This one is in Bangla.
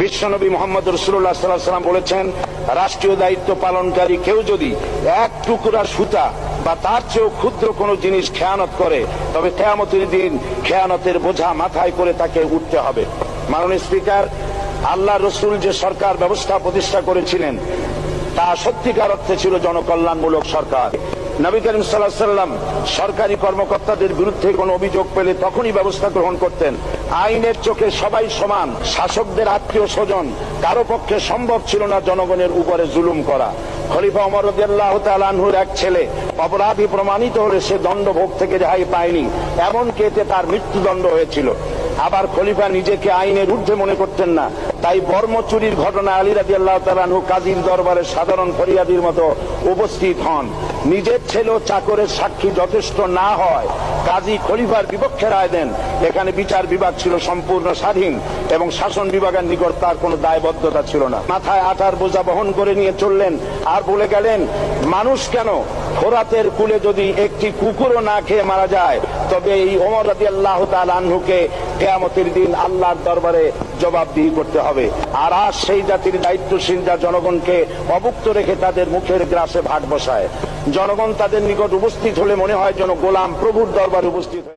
বিশ্বনবী মুহাম্মদ রাসূলুল্লাহ সাল্লাল্লাহু আলাইহি ওয়াসাল্লাম বলেছেন, রাষ্ট্রীয় দায়িত্ব পালনকারী কেউ যদি এক টুকরা সুতা বা তার চেয়েও ক্ষুদ্র কোনো জিনিস খেয়ানত করে, তবে কিয়ামতের দিন খেয়ানতের বোঝা মাথায় করে তাকে উঠতে হবে। মাননীয় স্পিকার, আল্লাহ রসুল যে সরকার ব্যবস্থা প্রতিষ্ঠা করেছিলেন তা সত্যিকার অর্থে ছিল জনকল্যাণমূলক সরকার। নবী করিম সাল্লাল্লাহু আলাইহি ওয়াসাল্লাম সরকারি কর্মকর্তাদের বিরুদ্ধে কোনো অভিযোগ পেলে তখনই ব্যবস্থা গ্রহণ করতেন। আইনের চোখে সবাই সমান, শাসকদের আত্মীয় স্বজন কারো পক্ষে সম্ভব ছিল না জনগণের উপরে জুলুম করা। খলিফা ওমর রাদিয়াল্লাহু তাআলা আনহুর এক ছেলে অপরাধী প্রমাণিত হলে সে দণ্ডভোগ থেকে রেহাই পায়নি, এমনকি এতে তার মৃত্যুদণ্ড হয়েছিল। আবার খলিফা নিজেকে আইনের ঊর্ধ্বে মনে করতেন না, তাই বর্ম চুরির ঘটনা আলী রাদিয়াল্লাহু তাআলা আনহু কাজীর দরবারে সাধারণ ফরিয়াদির মতো উপস্থিত হন। নিজের ছেলে ও চাকরের সাক্ষী যথেষ্ট না হয় কাজী খলিফার বিপক্ষে রায় দেন। এখানে বিচার বিভাগ ছিল সম্পূর্ণ স্বাধীন এবং শাসন বিভাগের নিকট তার কোনো দায়বদ্ধতা ছিল না। মাথায় আটার বোঝা বহন করে নিয়ে চললেন আর বলে গেলেন, মানুষ কেন, ফোরাতের কূলে যদি একটি কুকুরও না খেয়ে মারা যায়, তবে এই ওমর রাদিয়াল্লাহু তাআলা আনহুকে কিয়ামতের দিন আল্লাহর দরবারে জবাবদিহি করতে হবে। আর আজ সেই জাতির দায়িত্বশীল যা জনগণকে অভুক্ত রেখে তাদের মুখের গ্রাসে ভাগ বসায়। জনগণ তাদের নিকট উপস্থিত হলে মনে হয় যেন গোলাম প্রভুর দরবারে উপস্থিত হয়।